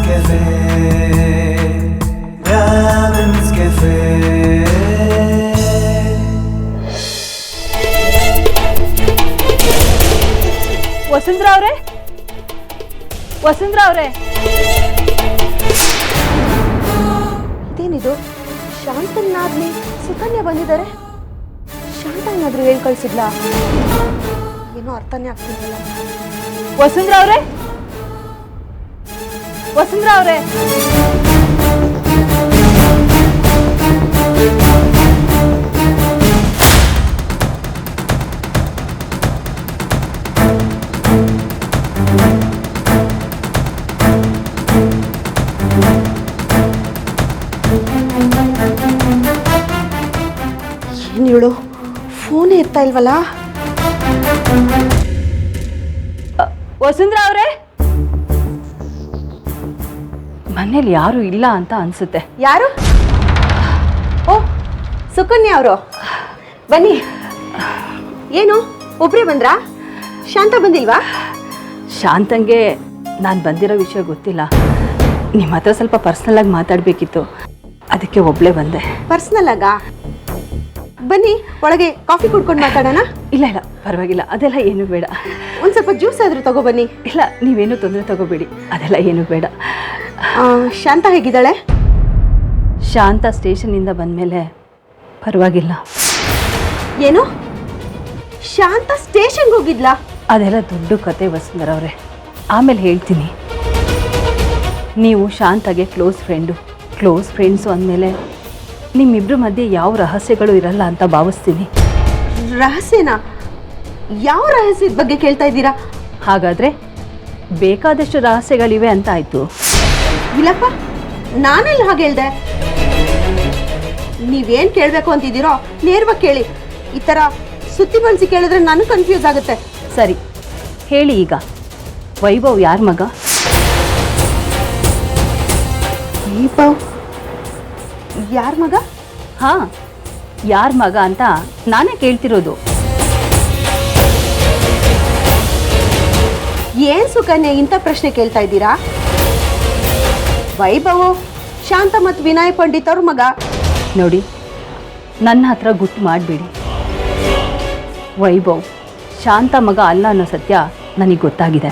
Cafe, Ravin's Cafe. Vasundhara ಅವರೇ, ವಸುಂಧರಾ ಅವರೇ, ಇದೇನಿದು? ಶಾಂತನಾದ್ಮೇಲೆ ಸುಕನ್ಯಾ ಬಂದಿದ್ದಾರೆ. ಶಾಂತ ಏನಾದ್ರೂ ಹೇಳಿ ಕಳ್ಸಿದ್ಲಾ? ಏನೋ ಅರ್ಥನೇ ಆಗ್ತಿಲ್ಲ. ವಸುಂಧರಾ ಅವರೇ, ವಸುಂಧರಾ ಅವರೇ, ಏನಿವಳು ಫೋನೇ ಎತ್ತಾ ಇಲ್ವಲ್ಲ? ವಸುಂಧರಾ ಅವರೇ, ಮನೇಲಿ ಯಾರು ಇಲ್ಲ ಅಂತ ಅನ್ಸುತ್ತೆ. ಯಾರು? ಓ, ಸುಕನ್ಯಾ ಅವರು. ಬನ್ನಿ. ಏನು ಒಬ್ರೇ ಬಂದ್ರಾ? ಶಾಂತ ಬಂದಿಲ್ವಾ? ಶಾಂತಂಗೆ ನಾನು ಬಂದಿರೋ ವಿಷಯ ಗೊತ್ತಿಲ್ಲ. ನಿಮ್ಮ ಹತ್ರ ಸ್ವಲ್ಪ ಪರ್ಸ್ನಲ್ ಆಗಿ ಮಾತಾಡಬೇಕಿತ್ತು, ಅದಕ್ಕೆ ಒಬ್ಳೇ ಬಂದೆ. ಪರ್ಸ್ನಲ್ ಆಗ? ಬನ್ನಿ ಒಳಗೆ ಕಾಫಿ ಕುಡ್ಕೊಂಡು ಮಾತಾಡೋಣ. ಇಲ್ಲ ಇಲ್ಲ ಪರವಾಗಿಲ್ಲ, ಅದೆಲ್ಲ ಏನು ಬೇಡ. ಒಂದು ಸ್ವಲ್ಪ ಜ್ಯೂಸ್ ಆದರೂ ತಗೊಬನ್ನಿ. ಇಲ್ಲ, ನೀವೇನು ತೊಂದರೆ ತಗೋಬೇಡಿ, ಅದೆಲ್ಲ ಏನು ಬೇಡ. ಶಾಂತ ಹೇಗಿದ್ದಾಳೆ? ಶಾಂತ ಸ್ಟೇಷನ್ನಿಂದ ಬಂದಮೇಲೆ ಪರವಾಗಿಲ್ಲ. ಏನು? ಶಾಂತ ಸ್ಟೇಷನ್ಗೆ ಹೋಗಿದ್ಲಾ? ಅದೆಲ್ಲ ದೊಡ್ಡ ಕತೆ ವಸುಂಧರಾ ಅವರೇ, ಆಮೇಲೆ ಹೇಳ್ತೀನಿ. ನೀವು ಶಾಂತಗೆ ಕ್ಲೋಸ್ ಫ್ರೆಂಡ್ಸು ಅಂದಮೇಲೆ ನಿಮ್ಮಿಬ್ಬರ ಮಧ್ಯೆ ಯಾವ ರಹಸ್ಯಗಳು ಇರಲ್ಲ ಅಂತ ಭಾವಿಸ್ತೀನಿ. ರಹಸ್ಯನಾ? ಯಾವ ರಹಸ್ಯದ ಬಗ್ಗೆ ಕೇಳ್ತಾ ಇದ್ದೀರಾ? ಹಾಗಾದರೆ ಬೇಕಾದಷ್ಟು ರಹಸ್ಯಗಳಿವೆ ಅಂತ ಆಯಿತು. ಇಲ್ಲಪ್ಪ, ನಾನೆಲ್ಲ ಹಾಗೆ ಹೇಳ್ದೆ. ನೀವೇನು ಕೇಳಬೇಕು ಅಂತಿದ್ದೀರೋ ನೇರವಾಗಿ ಕೇಳಿ. ಈ ಥರ ಸುತ್ತಿ ಬಳಸಿ ಕೇಳಿದ್ರೆ ನನಗೆ ಕನ್ಫ್ಯೂಸ್ ಆಗುತ್ತೆ. ಸರಿ ಹೇಳಿ, ಈಗ ವೈಭವ್ ಯಾರ ಮಗ? ವೈಭವ್ ಯಾರ ಮಗ? ಹಾಂ, ಯಾರ ಮಗ ಅಂತ ನಾನೇ ಕೇಳ್ತಿರೋದು. ಏನ್ ಸುಕನ್ಯಾ ಇಂಥ ಪ್ರಶ್ನೆ ಕೇಳ್ತಾ ಇದ್ದೀರಾ? ವೈಭವ್ ಶಾಂತ ಮತ್ತು ವಿನಯ್ ಪಂಡಿತ್ ಅವ್ರ ಮಗ. ನೋಡಿ, ನನ್ನ ಹತ್ರ ಗುಟ್ಟು ಮಾಡಬೇಡಿ. ವೈಭವ್ ಶಾಂತ ಮಗ ಅಲ್ಲ ಅನ್ನೋ ಸತ್ಯ ನನಗೆ ಗೊತ್ತಾಗಿದೆ.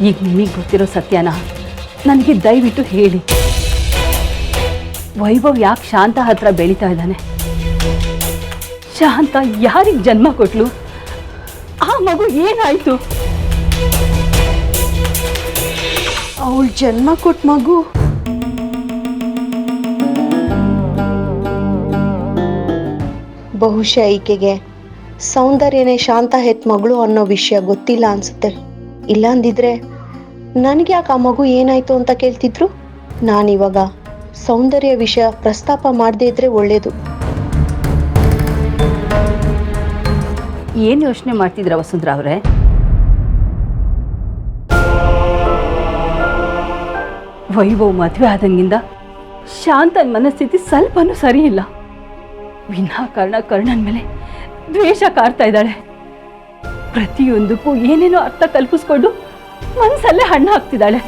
ಈಗ ನಿಮಗೆ ಗೊತ್ತಿರೋ ಸತ್ಯನ ನನಗೆ ದಯವಿಟ್ಟು ಹೇಳಿ. ವೈಭವ್ ಯಾಕೆ ಶಾಂತ ಹತ್ರ ಬೆಳೀತಾ ಇದ್ದಾನೆ? ಶಾಂತ ಯಾರಿಗೆ ಜನ್ಮ ಕೊಟ್ಲು? ಆ ಮಗು ಏನಾಯ್ತು? ಅವಳ ಜನ್ಮ ಕೊಟ್ಟ ಮಗು ಬಹುಶಃ ಈಕೆಗೆ ಸೌಂದರ್ಯನೇ ಶಾಂತ ಹೆತ್ ಮಗಳು ಅನ್ನೋ ವಿಷಯ ಗೊತ್ತಿಲ್ಲ ಅನ್ಸುತ್ತೆ. ಇಲ್ಲ ಅಂದಿದ್ರೆ ನನಗೆ ಯಾಕೆ ಆ ಮಗು ಏನಾಯ್ತು ಅಂತ ಕೇಳ್ತಿದ್ರು. ನಾನಿವಾಗ ಸೌಂದರ್ಯ ವಿಷಯ ಪ್ರಸ್ತಾಪ ಮಾಡದೇ ಇದ್ರೆ ಒಳ್ಳೇದು. ಏನು ಯೋಚನೆ ಮಾಡ್ತಿದ್ರ ವಸುಂಧರಾ ಅವರೇ? ವೈಭವ್ ಮದುವೆ ಆದಂಗಿಂದ ಶಾಂತನ ಮನಸ್ಥಿತಿ ಸ್ವಲ್ಪನೂ ಸರಿ ಇಲ್ಲ. ವಿನಾಕಾರಣ ಕರ್ಣನ್ ಮೇಲೆ ದ್ವೇಷ ಕಾರ್ತಾ ಇದ್ದಾಳೆ. ಪ್ರತಿಯೊಂದಕ್ಕೂ ಏನೇನೋ ಅರ್ಥ ಕಲ್ಪಿಸ್ಕೊಂಡು ಮನಸ್ಸಲ್ಲೇ ಹಣ್ಣು ಹಾಕ್ತಿದ್ದಾಳೆ.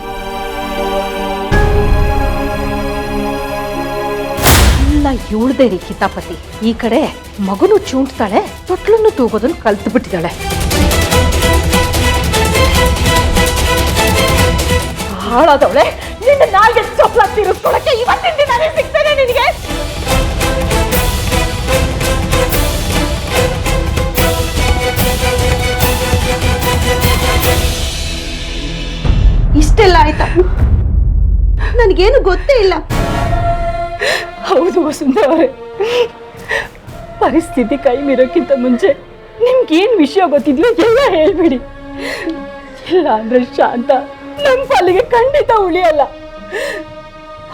ಎಲ್ಲ ಇವಳದೇ ರೀ ಕಿತಾಪತಿ. ಈ ಕಡೆ ಮಗನು ಚೂಂಟ್ತಾಳೆ, ತೊಟ್ಲನ್ನು ತೂಗೋದನ್ನು ಕಲ್ತು ಬಿಟ್ಟಿದ್ದಾಳೆ. ಹಾಳಾದವಳೆ, ನಿನ್ನ ನಾಲ್ಗೆ ಚಪ್ಪಲ ತಿರುಗಿಸ್ಕೊಳಕ್ಕೆ ಇವತ್ತಿನ ದಿನಾನೇ ಸಿಗ್ತೇನೆ ನಿನಗೆ. ಇಷ್ಟೆಲ್ಲ ಆಯ್ತಾ? ನನಗೇನು ಗೊತ್ತೇ ಇಲ್ಲ. ಹೌದು ವಸುಂಧರಾ ಅವರೇ, ಪರಿಸ್ಥಿತಿ ಕೈ ಮೀರೋಕ್ಕಿಂತ ಮುಂಚೆ ನಿಮ್ಗೇನು ವಿಷಯ ಗೊತ್ತಿದ್ಯೋ ಎಲ್ಲ ಹೇಳ್ಬಿಡಿ. ಇಲ್ಲ ಅಂದ್ರೆ ಶಾಂತ ನಮ್ಮ ಪಾಲಿಗೆ ಖಂಡಿತ ಉಳಿಯಲ್ಲ.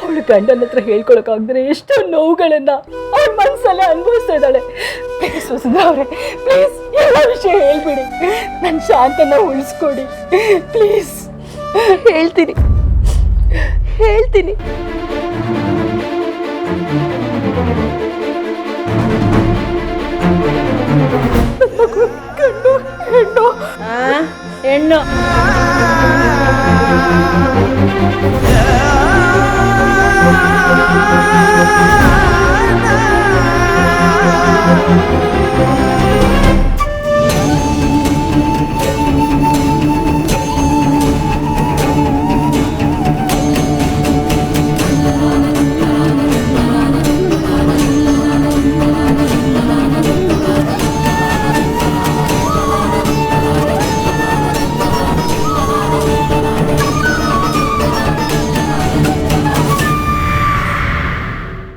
ಅವಳು ಗಂಡನ ಹತ್ರ ಹೇಳ್ಕೊಳಕ್ಕಾಗದ್ರೆ ಎಷ್ಟೋ ನೋವುಗಳನ್ನ ಅವಳ ಮನಸ್ಸಲ್ಲೇ ಅನುಭವಿಸ್ತಾ ಇದ್ದಾಳೆ. ಪ್ಲೀಸ್ ವಸುಂಧರಾ ಅವರೇ, ಪ್ಲೀಸ್ ಎಲ್ಲ ವಿಷಯ ಹೇಳ್ಬಿಡಿ. ನನ್ನ ಶಾಂತನ ಉಳಿಸ್ಕೊಡಿ ಪ್ಲೀಸ್. ಹೇಳ್ತೀನಿ. ನನ್ನ ಮಗು ಹೆಣ್ಣು.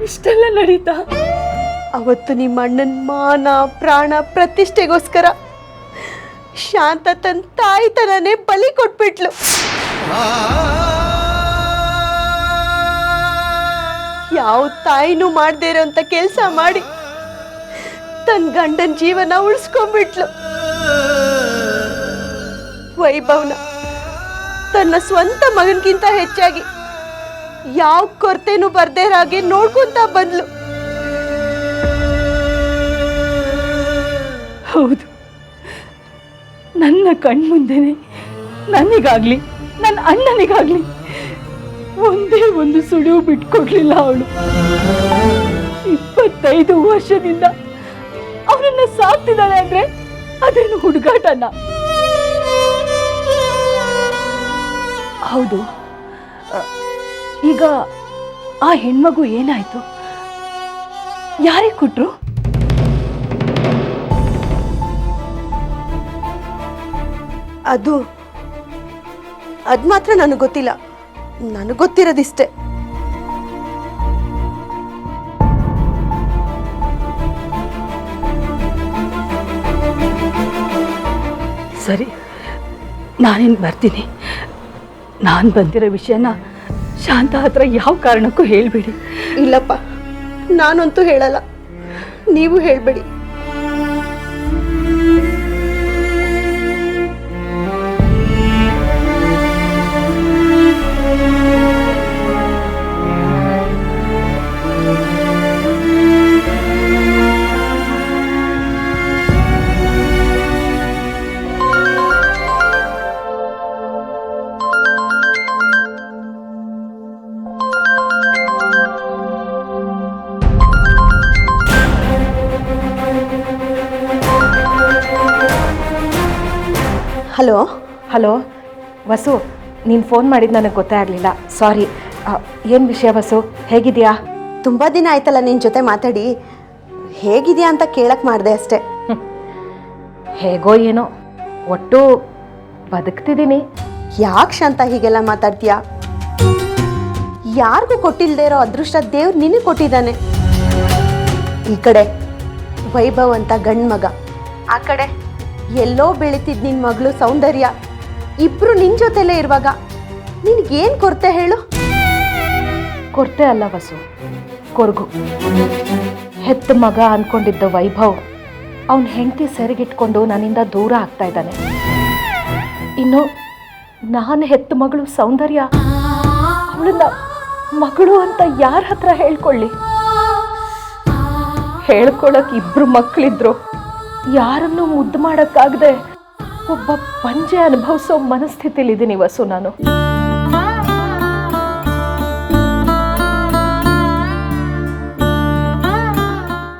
ಇಷ್ಟೆಲ್ಲ ನಡೀತಾ? ಅವತ್ತು ನಿಮ್ಮ ಅಣ್ಣನ ಮಾನ ಪ್ರಾಣ ಪ್ರತಿಷ್ಠೆಗೋಸ್ಕರ ಶಾಂತ ತನ್ನ ತಾಯಿತನನೇ ಬಲಿ ಕೊಟ್ಬಿಟ್ಲು. ಯಾವ ತಾಯಿನೂ ಮಾಡದೇ ಇರೋಂಥ ಕೆಲಸ ಮಾಡಿ ತನ್ನ ಗಂಡನ ಜೀವನ ಉಳಿಸ್ಕೊಂಡ್ಬಿಟ್ಲು. ವೈಭವ್ನ ತನ್ನ ಸ್ವಂತ ಮಗನ್ಗಿಂತ ಹೆಚ್ಚಾಗಿ ಯಾವ ಕೊರತೆನೂ ಬರ್ದೇ ಹಾಗೆ ನೋಡ್ಕೊಂತ ಬಂದ್ಲು. ಹೌದು, ನನ್ನ ಕಣ್ಮುಂದೆನೆ ನನಗಾಗ್ಲಿ ನನ್ನ ಅಣ್ಣನಿಗಾಗ್ಲಿ ಒಂದೇ ಒಂದು ಸುಳಿವು ಬಿಟ್ಕೊಡ್ಲಿಲ್ಲ ಅವಳು. 25 ವರ್ಷದಿಂದ ಅವನನ್ನ ಸಾಕ್ತಿದ್ದಾಳೆ ಅಂದ್ರೆ ಅದೇನು ಹುಡುಗಾಟನ? ಹೌದು, ಈಗ ಆ ಹೆಣ್ಮಗು ಏನಾಯ್ತು? ಯಾರಿಗೆ ಕೊಟ್ರು? ಅದು ಮಾತ್ರ ನನಗೆ ಗೊತ್ತಿಲ್ಲ. ನನಗೆ ಗೊತ್ತಿರೋದಿಷ್ಟೇ. ಸರಿ, ನಾನೇನು ಬರ್ತೀನಿ. ನಾನು ಬಂದಿರೋ ವಿಷಯನ ಶಾಂತ ಹತ್ರ ಯಾವ ಕಾರಣಕ್ಕೂ ಹೇಳ್ಬೇಡಿ. ಇಲ್ಲಪ್ಪ, ನಾನಂತೂ ಹೇಳಲ್ಲ, ನೀವು ಹೇಳ್ಬೇಡಿ. ಹಲೋ ಹಲೋ ವಸು, ನೀನು ಫೋನ್ ಮಾಡಿದ್ದು ನನಗೆ ಗೊತ್ತೇ ಆಗಲಿಲ್ಲ, ಸಾರಿ. ಏನು ವಿಷಯ ವಸು, ಹೇಗಿದೆಯಾ? ತುಂಬ ದಿನ ಆಯ್ತಲ್ಲ ನಿನ್ನ ಜೊತೆ ಮಾತಾಡಿ. ಹೇಗಿದೆಯಾ ಅಂತ ಕೇಳಕ್ಕೆ ಮಾಡಿದೆ ಅಷ್ಟೇ. ಹೇಗೋ ಏನೋ, ಒಟ್ಟು ಬದುಕ್ತಿದ್ದೀನಿ. ಯಾಕೆ ಶಾಂತ ಹೀಗೆಲ್ಲ ಮಾತಾಡ್ತೀಯಾ? ಯಾರಿಗೂ ಕೊಟ್ಟಿಲ್ಲದೆ ಇರೋ ಅದೃಷ್ಟ ದೇವ್ರು ನಿನಗೆ ಕೊಟ್ಟಿದ್ದಾನೆ. ಈ ಕಡೆ ವೈಭವ್ ಅಂತ ಗಂಡು ಮಗ, ಆ ಕಡೆ ಎಲ್ಲೋ ಬೆಳೀತಿದ್ ನಿನ್ನ ಮಗಳು ಸೌಂದರ್ಯ, ಇಬ್ರು ನಿನ್ನ ಜೊತೆಲೇ ಇರುವಾಗ ನಿನಗೇನು ಕೊರತೆ ಹೇಳು? ಕೊರತೆ ಅಲ್ಲ ವಸು, ಕೊರಗು. ಹೆತ್ತ ಮಗ ಅಂದ್ಕೊಂಡಿದ್ದ ವೈಭವ್ ಅವನ ಹೆಂಡತಿ ಸೆರೆಗಿಟ್ಕೊಂಡು ನನ್ನಿಂದ ದೂರ ಆಗ್ತಾ ಇದ್ದಾನೆ. ಇನ್ನು ನಾನು ಹೆತ್ತ ಮಗಳು ಸೌಂದರ್ಯ, ಅವಳನ್ನ ಮಗಳು ಅಂತ ಯಾರ ಹತ್ರ ಹೇಳ್ಕೊಳ್ಳಿ? ಹೇಳ್ಕೊಳಕ್ ಇಬ್ರು ಮಕ್ಕಳಿದ್ರು, ಯಾರನ್ನೂ ಮುದ್ದು ಮಾಡೋಕ್ಕಾಗದೆ ಒಬ್ಬ ಪಂಜೆ ಅನುಭವಿಸೋ ಮನಸ್ಥಿತಿಲಿದ್ದೀನಿ ವಸು ನಾನು.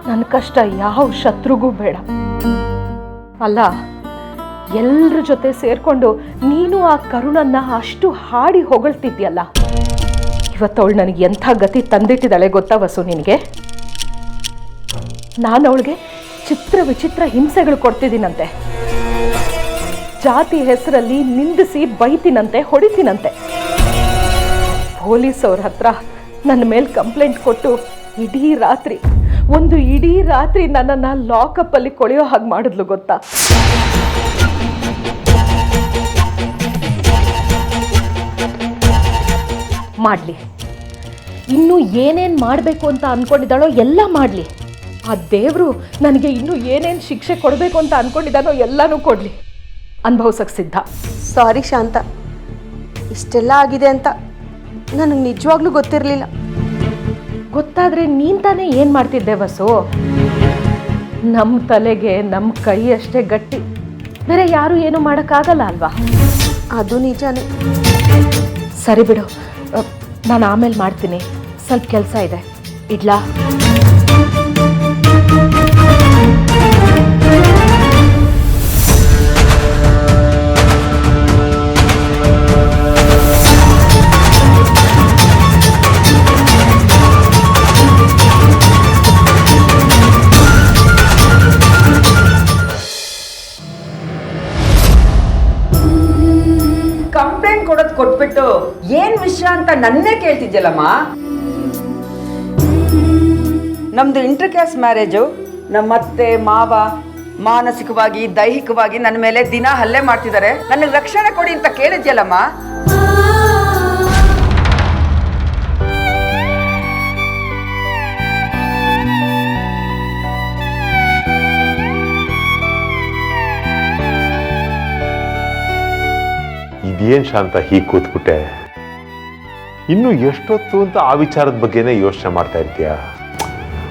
ನನ್ನ ಕಷ್ಟ ಯಾವ ಶತ್ರುಗೂ ಬೇಡ. ಅಲ್ಲ, ಎಲ್ಲರ ಜೊತೆ ಸೇರ್ಕೊಂಡು ನೀನು ಆ ಕರುಣನ್ನ ಅಷ್ಟು ಹಾಡಿ ಹೊಗಳ್ತಿದ್ಯಲ್ಲ, ಇವತ್ತವಳು ನನಗೆ ಎಂಥ ಗತಿ ತಂದಿಟ್ಟಿದ್ದಾಳೆ ಗೊತ್ತಾ ವಸು ನಿನಗೆ? ನಾನು ಅವಳಿಗೆ ಚಿತ್ರ ವಿಚಿತ್ರ ಹಿಂಸೆಗಳು ಕೊಡ್ತಿದ್ದೀನಂತೆ, ಜಾತಿ ಹೆಸರಲ್ಲಿ ನಿಂದಿಸಿ ಬೈತೀನಂತೆ, ಹೊಡಿತೀನಂತೆ. ಪೊಲೀಸವ್ರ ಹತ್ರ ನನ್ನ ಮೇಲೆ ಕಂಪ್ಲೇಂಟ್ ಕೊಟ್ಟು ಇಡೀ ರಾತ್ರಿ ನನ್ನನ್ನು ಲಾಕಪ್ಪಲ್ಲಿ ಕೊಳೆಯೋ ಹಾಗೆ ಮಾಡಿದ್ಲು ಗೊತ್ತಾ? ಮಾಡಲಿ, ಇನ್ನೂ ಏನೇನು ಮಾಡಬೇಕು ಅಂತ ಅಂದ್ಕೊಂಡಿದ್ದಾಳೋ ಎಲ್ಲ ಮಾಡಲಿ. ಆ ದೇವರು ನನಗೆ ಇನ್ನೂ ಏನೇನು ಶಿಕ್ಷೆ ಕೊಡಬೇಕು ಅಂತ ಅಂದ್ಕೊಂಡಿದ್ದಾನೋ ಎಲ್ಲನೂ ಕೊಡಲಿ, ಅನುಭವಿಸಕ್ಕೆ ಸಿದ್ಧ. ಸಾರಿ ಶಾಂತ, ಇಷ್ಟೆಲ್ಲ ಆಗಿದೆ ಅಂತ ನನಗೆ ನಿಜವಾಗ್ಲೂ ಗೊತ್ತಿರಲಿಲ್ಲ. ಗೊತ್ತಾದರೆ ನೀನು ತಾನೇ ಏನು ಮಾಡ್ತಿದ್ದೆ ವಸು? ನಮ್ಮ ತಲೆಗೆ ನಮ್ಮ ಕೈ ಅಷ್ಟೇ ಗಟ್ಟಿ, ಬೇರೆ ಯಾರು ಏನು ಮಾಡೋಕ್ಕಾಗಲ್ಲ ಅಲ್ವಾ? ಅದು ನಿಜಾನೇ. ಸರಿ ಬಿಡು, ನಾನು ಆಮೇಲೆ ಮಾಡ್ತೀನಿ, ಸ್ವಲ್ಪ ಕೆಲಸ ಇದೆ, ಇಡ್ಲಾ? ಕಂಪ್ಲೇಂಟ್ ಕೊಡೋದು ಕೊಟ್ಬಿಟ್ಟು ಏನ್ ವಿಷಯ ಅಂತ ನನ್ನೇ ಕೇಳ್ತಿದ್ಯಲ್ಲಮ್ಮ. ನಮ್ದು ಇಂಟರ್ ಕ್ಯಾಸ್ಟ್ ಮ್ಯಾರೇಜು. ನಮ್ಮತ್ತೆ ಮಾವ ಮಾನಸಿಕವಾಗಿ ದೈಹಿಕವಾಗಿ ನನ್ನ ಮೇಲೆ ದಿನ ಹಲ್ಲೆ ಮಾಡ್ತಿದ್ದಾರೆ. ನನಗೆ ರಕ್ಷಣೆ ಕೊಡಿ ಅಂತ ಕೇಳಿದ್ಯಲ್ಲಮ್ಮ. ಇದೇನ್ ಶಾಂತ ಹೀಗೆ ಕೂತ್ಬಿಟ್ಟೆ? ಇನ್ನು ಎಷ್ಟೊತ್ತು ಅಂತ ಆ ವಿಚಾರದ ಬಗ್ಗೆನೇ ಯೋಚನೆ ಮಾಡ್ತಾ ಇರ್ತೀಯ?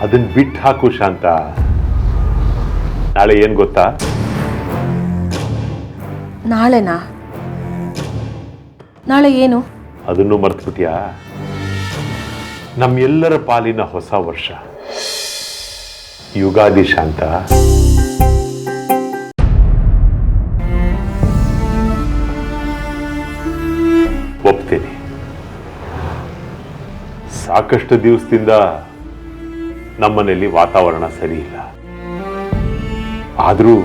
ಅದನ್ನ ಬಿಟ್ಟು ಹಾಕು ಶಾಂತ. ನಾಳೆ ಏನ್ ಗೊತ್ತಾ? ನಾಳೆನಾ? ನಾಳೆ ಏನು? ಅದನ್ನು ಮರ್ತ್ಬಿಟ್ಯಾ? ನಮ್ಮೆಲ್ಲರ ಪಾಲಿನ ಹೊಸ ವರ್ಷ ಯುಗಾದಿ ಶಾಂತ. ಒಪ್ತೀನಿ, ಸಾಕಷ್ಟು ದಿವಸದಿಂದ ನಮ್ಮನೇಲಿ ವಾತಾವರಣ ಸರಿ ಇಲ್ಲ. ಆದರೂ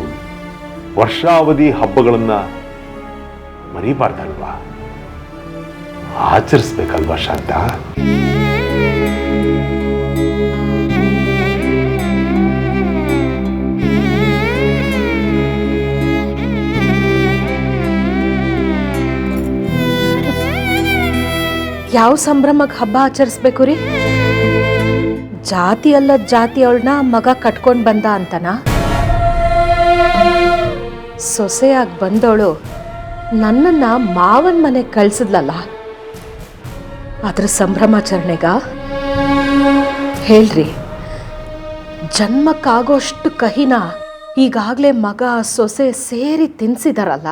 ವರ್ಷಾವಧಿ ಹಬ್ಬಗಳನ್ನ ಮರಿಬಾರ್ದಲ್ವಾ? ಆಚರಿಸ್ಬೇಕಲ್ವಾ ಶಾಂತ? ಯಾವ ಸಂಭ್ರಮಕ್ಕೆ ಹಬ್ಬ ಆಚರಿಸ್ಬೇಕು ರೀ? ಜಾತಿ ಅಲ್ಲ ಜಾತಿ ಅವಳನ್ನ ಮಗ ಕಟ್ಕೊಂಡು ಬಂದ ಅಂತನಾ? ಸೊಸೆಯಾಗಿ ಬಂದವಳು ನನ್ನನ್ನ ಮಾವನ ಮನೆಗೆ ಕಳ್ಸಿದ್ಲಲ್ಲ, ಅದ್ರ ಸಂಭ್ರಮಾಚರಣೆಗ? ಹೇಳ್ರಿ, ಜನ್ಮಕ್ಕಾಗೋಷ್ಟು ಕಹಿನ ಈಗಾಗಲೇ ಮಗ ಸೊಸೆ ಸೇರಿ ತಿನ್ಸಿದಾರಲ್ಲ,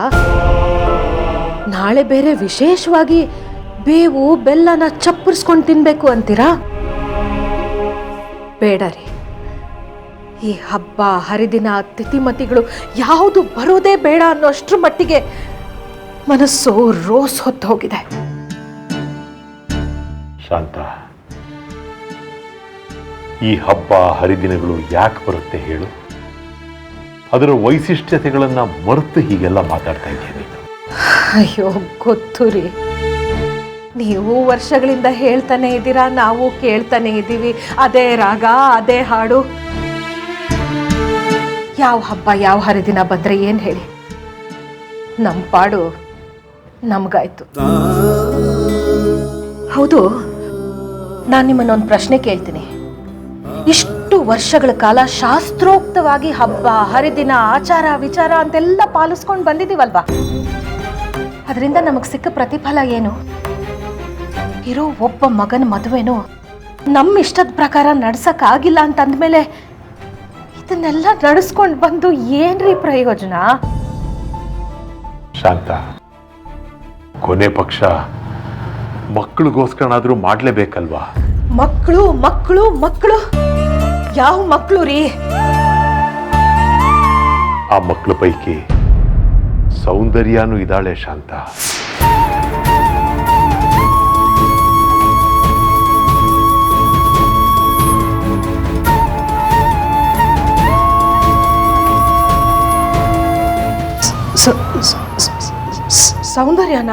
ನಾಳೆ ಬೇರೆ ವಿಶೇಷವಾಗಿ ಬೇವು ಬೆಲ್ಲನ ಚಪ್ಪರಿಸ್ಕೊಂಡು ತಿನ್ಬೇಕು ಅಂತೀರಾ? ಬೇಡ ರೀ, ಈ ಹಬ್ಬ ಹರಿದಿನ ತಿಥಿಮತಿಗಳು ಯಾವುದು ಬರೋದೇ ಬೇಡ ಅನ್ನೋಷ್ಟ್ರ ಮಟ್ಟಿಗೆ ಮನಸ್ಸು ರೋಸ್ ಹೊತ್ತು ಹೋಗಿದೆ. ಶಾಂತ, ಈ ಹಬ್ಬ ಹರಿದಿನಗಳು ಯಾಕೆ ಬರುತ್ತೆ ಹೇಳು? ಅದರ ವೈಶಿಷ್ಟ್ಯತೆಗಳನ್ನ ಮರೆತು ಹೀಗೆಲ್ಲ ಮಾತಾಡ್ತಾ ಇದ್ದೀನಿ ನೀನು. ಅಯ್ಯೋ ಗೊತ್ತು ರೀ, ನೀವು ವರ್ಷಗಳಿಂದ ಹೇಳ್ತಾನೆ ಇದ್ದೀರಾ, ನಾವು ಕೇಳ್ತಾನೆ ಇದ್ದೀವಿ, ಅದೇ ರಾಗ ಅದೇ ಹಾಡು. ಯಾವ ಹಬ್ಬ ಯಾವ ಹರಿದಿನ ಬಂದ್ರೆ ಏನ್ ಹೇಳಿ, ನಮ್ಮ ಪಾಡು ನಮ್ಗಾಯ್ತು. ಹೌದು, ನಾನು ನಿಮ್ಮನ್ನೊಂದು ಪ್ರಶ್ನೆ ಕೇಳ್ತೀನಿ. ಇಷ್ಟು ವರ್ಷಗಳ ಕಾಲ ಶಾಸ್ತ್ರೋಕ್ತವಾಗಿ ಹಬ್ಬ ಹರಿದಿನ ಆಚಾರ ವಿಚಾರ ಅಂತೆಲ್ಲ ಪಾಲಿಸ್ಕೊಂಡು ಬಂದಿದ್ದೀವಲ್ವಾ, ಅದರಿಂದ ನಮಗೆ ಸಿಕ್ಕ ಪ್ರತಿಫಲ ಏನು? ಇರೋ ಒಬ್ಬ ಮಗನ ಮದುವೆನೂ ನಮ್ಮ ಇಷ್ಟದ ಪ್ರಕಾರ ನಡ್ಸಕ್ಕಾಗಿಲ್ಲ ಅಂತಂದ್ಮೇಲೆ ಇದನ್ನೆಲ್ಲ ನಡೆಸ್ಕೊಂಡು ಬಂದು ಏನ್ರಿ ಪ್ರಯೋಜನ? ಶಾಂತ, ಕೊನೆ ಪಕ್ಷ ಮಕ್ಕಳಿಗೋಸ್ಕರನಾದ್ರೂ ಮಾಡ್ಲೇಬೇಕಲ್ವಾ? ಮಕ್ಕಳು ಮಕ್ಕಳು ಮಕ್ಕಳು ಯಾವ ಮಕ್ಕಳು ರೀ? ಆ ಮಕ್ಕಳ ಪೈಕಿ ಸೌಂದರ್ಯನೂ ಇದ್ದಾಳೆ ಶಾಂತ. ಸೌಂದರ್ಯನ?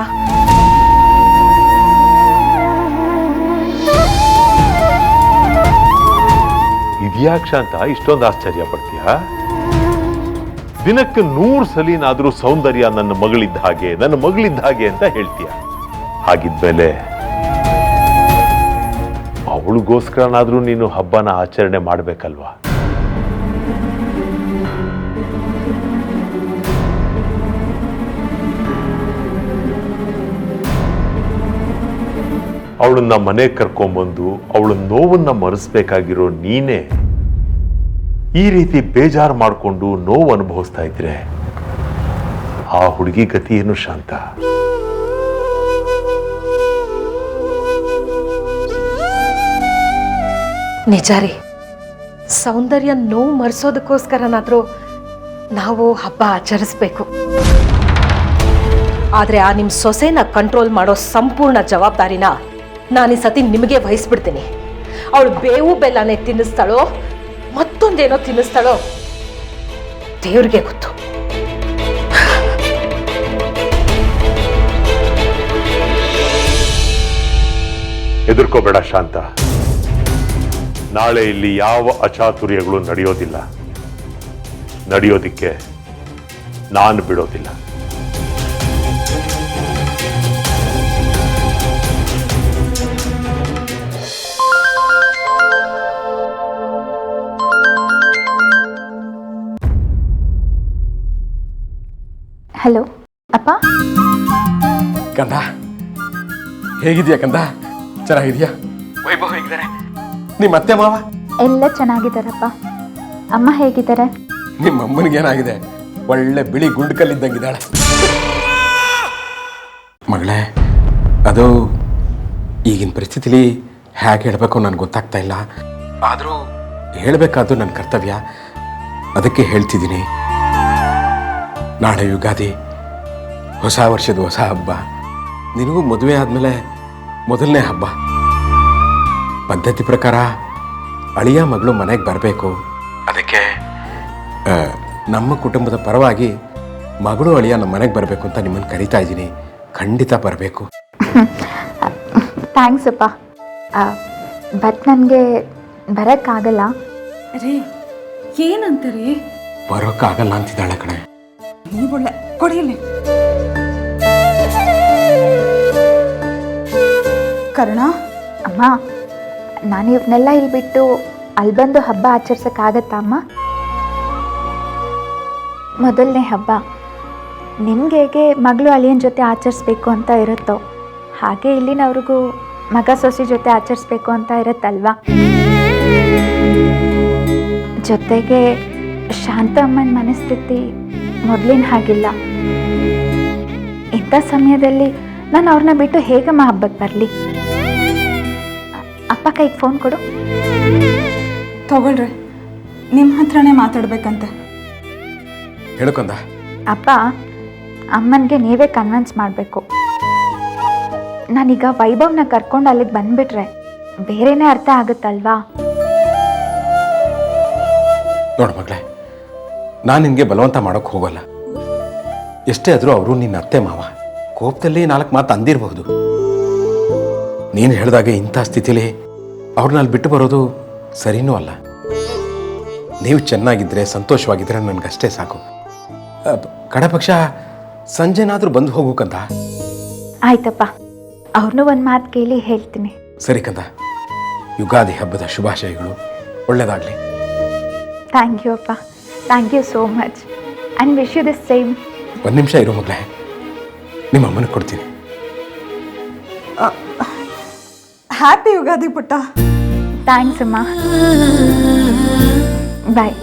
ಇದ್ಯಾಕೆ ಶಾಂತ ಇಷ್ಟೊಂದು ಆಶ್ಚರ್ಯ ಪಡ್ತೀಯ? ದಿನಕ್ಕೆ 100 ಸಲಿನಾದ್ರೂ ಸೌಂದರ್ಯ ನನ್ನ ಮಗಳಿದ್ದ ಹಾಗೆ ನನ್ನ ಮಗಳಿದ್ದ ಹಾಗೆ ಅಂತ ಹೇಳ್ತೀಯ. ಹಾಗಿದ್ಮೇಲೆ ಅವಳಿಗೋಸ್ಕರನಾದ್ರೂ ನೀನು ಹಬ್ಬನ ಆಚರಣೆ ಮಾಡ್ಬೇಕಲ್ವಾ? ಅವಳನ್ನ ಮನೆಗೆ ಕರ್ಕೊಂಡ್ಬಂದು ಅವಳ ನೋವನ್ನ ಮರೆಸ್ಬೇಕಾಗಿರೋ ನೀನೇ ಈ ರೀತಿ ಬೇಜಾರು ಮಾಡಿಕೊಂಡು ನೋವು ಅನುಭವಿಸ್ತಾ ಇದ್ರೆ ಆ ಹುಡುಗಿ ಗತಿ ಏನು ಶಾಂತ? ನಿಜ ರೀ, ಸೌಂದರ್ಯ ನೋವು ಮರೆಸೋದಕ್ಕೋಸ್ಕರನಾದರೂ ನಾವು ಹಬ್ಬ ಆಚರಿಸ್ಬೇಕು. ಆದರೆ ಆ ನಿಮ್ಮ ಸೊಸೆನ ಕಂಟ್ರೋಲ್ ಮಾಡೋ ಸಂಪೂರ್ಣ ಜವಾಬ್ದಾರಿನ ನಾನು ಈ ಸತಿ ನಿಮಗೆ ವಹಿಸ್ಬಿಡ್ತೀನಿ. ಅವಳು ಬೇವು ಬೆಲ್ಲನೇ ತಿನ್ನಿಸ್ತಾಳೋ ಮತ್ತೊಂದೇನೋ ತಿನ್ನಿಸ್ತಾಳೋ ದೇವ್ರಿಗೆ ಗೊತ್ತು. ಹೆದರ್ಕೋಬೇಡ ಶಾಂತ, ನಾಳೆ ಇಲ್ಲಿ ಯಾವ ಅಚಾತುರ್ಯಗಳು ನಡೆಯೋದಿಲ್ಲ. ನಡೆಯೋದಿಕ್ಕೆ ನಾನು ಬಿಡೋದಿಲ್ಲ. ಹಲೋ ಅಪ್ಪ. ಕಂದ ಹೇಗಿದ್ಯಾ? ಕಂದ ಚೆನ್ನಾಗಿದ್ಯಾ? ವೈಭವ್ ಹೇಗಿದ್ದಾರೆ? ನಿಮ್ಮ ಅತ್ತೆ ಮಾವ ಎಲ್ಲ ಚೆನ್ನಾಗಿದ್ದಾರಪ್ಪ. ಅಮ್ಮ ಹೇಗಿದ್ದಾರೆ? ನಿಮ್ಮ ಅಮ್ಮನಿಗೆ ಏನಾಗಿದೆ? ಒಳ್ಳೆ ಬಿಳಿ ಗುಂಡ್ಕಲ್ಲಿದ್ದಂಗಿದ್ದಾಳೆ. ಮಗಳೇ, ಅದು ಈಗಿನ ಪರಿಸ್ಥಿತಿಲಿ ಹೇಗೆ ಹೇಳಬೇಕು ನನಗೆ ಗೊತ್ತಾಗ್ತಾ ಇಲ್ಲ. ಆದರೂ ಹೇಳಬೇಕಾದ್ದು ನನ್ನ ಕರ್ತವ್ಯ, ಅದಕ್ಕೆ ಹೇಳ್ತಿದ್ದೀನಿ. ನಾಳೆ ಯುಗಾದಿ, ಹೊಸ ವರ್ಷದ ಹೊಸ ಹಬ್ಬ. ನಿನಗೂ ಮದುವೆ ಆದಮೇಲೆ ಮೊದಲನೇ ಹಬ್ಬ. ಪದ್ಧತಿ ಪ್ರಕಾರ ಅಳಿಯ ಮಗಳು ಮನೆಗೆ ಬರಬೇಕು. ಅದಕ್ಕೆ ನಮ್ಮ ಕುಟುಂಬದ ಪರವಾಗಿ ಮಗಳು ಅಳಿಯ ನಮ್ಮ ಮನೆಗೆ ಬರಬೇಕು ಅಂತ ನಿಮ್ಮನ್ನು ಕರಿತಾ ಇದ್ದೀನಿ. ಖಂಡಿತ ಬರಬೇಕು. ಥ್ಯಾಂಕ್ಸ್ ಅಪ್ಪ. ಬಟ್ ನನಗೆ ಬರೋಕ್ಕಾಗಲ್ಲ ರೀ. ಏನಂತೀರಿ? ಬರೋಕ್ಕಾಗಲ್ಲ ಅಂತಿದ್ದಾಳೆ ಕಣೆ. ನೀವೊಳ್ಳೆ ಕೊಡಿಯಲ್ಲಿ ಕರ್ಣ. ಅಮ್ಮ, ನಾನು ಇವನ್ನೆಲ್ಲ ಇಲ್ಲಿ ಬಿಟ್ಟು ಅಲ್ಲಿ ಬಂದು ಹಬ್ಬ ಆಚರಿಸೋಕ್ಕಾಗತ್ತಾ ಅಮ್ಮ? ಮೊದಲನೇ ಹಬ್ಬ ನಿಮ್ಗೆ ಹೇಗೆ ಮಗಳು ಅಳಿಯನ ಜೊತೆ ಆಚರಿಸ್ಬೇಕು ಅಂತ ಇರುತ್ತೋ ಹಾಗೆ ಇಲ್ಲಿನವ್ರಿಗೂ ಮಗ ಸೊಸೆ ಜೊತೆ ಆಚರಿಸ್ಬೇಕು ಅಂತ ಇರುತ್ತಲ್ವಾ? ಜೊತೆಗೆ ಶಾಂತ ಅಮ್ಮನ ಮನಸ್ಥಿತಿ ಮೊದಲಿನ ಹಾಗಿಲ್ಲ. ಇಂಥ ಸಮಯದಲ್ಲಿ ನಾನು ಅವ್ರನ್ನ ಬಿಟ್ಟು ಹೇಗಮ್ಮ ಹಬ್ಬಕ್ಕೆ ಬರಲಿ? ಅಪ್ಪ ಕೈಗೆ ಫೋನ್ ಕೊಡು. ತಗೊಳ್ರಿ, ನಿಮ್ಮ ಹತ್ರನೇ ಮಾತಾಡ್ಬೇಕಂತೆ. ಹೇಳ್ಕೊಂಡ ಅಪ್ಪ, ಅಮ್ಮನಿಗೆ ನೀವೇ ಕನ್ವಿನ್ಸ್ ಮಾಡಬೇಕು. ನಾನೀಗ ವೈಭವ್ನ ಕರ್ಕೊಂಡು ಅಲ್ಲಿಗೆ ಬಂದ್ಬಿಟ್ರೆ ಬೇರೆನೇ ಅರ್ಥ ಆಗುತ್ತಲ್ವಾ? ನೋಡು ಮಗಳೇ, ನಾನು ನಿನಗೆ ಬಲವಂತ ಮಾಡೋಕ್ಕೆ ಹೋಗಲ್ಲ. ಎಷ್ಟೇ ಆದರೂ ಅವರು ನಿನ್ನ ಅತ್ತೆ ಮಾವ. ಕೋಪದಲ್ಲಿ 4 ಮಾತು ಅಂದಿರಬಹುದು. ನೀನು ಹೇಳಿದಾಗ ಇಂಥ ಸ್ಥಿತಿಲಿ ಅವ್ರನ್ನ ಅಲ್ಲಿ ಬಿಟ್ಟು ಬರೋದು ಸರಿನೂ ಅಲ್ಲ. ನೀವು ಚೆನ್ನಾಗಿದ್ದರೆ, ಸಂತೋಷವಾಗಿದ್ದರೆ ನನಗಷ್ಟೇ ಸಾಕು. ಕಡಪಕ್ಷ ಸಂಜೆನಾದರೂ ಬಂದು ಹೋಗು ಕಂದ. ಆಯ್ತಪ್ಪ, ಅವ್ರನ್ನೂ ಒಂದು ಮಾತು ಕೇಳಿ ಹೇಳ್ತೀನಿ. ಸರಿ ಕಂದ, ಯುಗಾದಿ ಹಬ್ಬದ ಶುಭಾಶಯಗಳು. ಒಳ್ಳೆಯದಾಗಲಿ. ಥ್ಯಾಂಕ್ ಯು ಅಪ್ಪ. Thank you so much and wish you the same. ಒಂದು ನಿಮಿಷ ಇರೋ ಮಗಳೇ, ನಿಮ್ಮ ಅಮ್ಮನಿಗೆ ಕೊಡ್ತೀನಿ. ಹ್ಯಾಪಿ ಯುಗಾದಿ ಪುಟ್ಟ. ಥ್ಯಾಂಕ್ಸ್ ಅಮ್ಮ. ಬಾಯ್.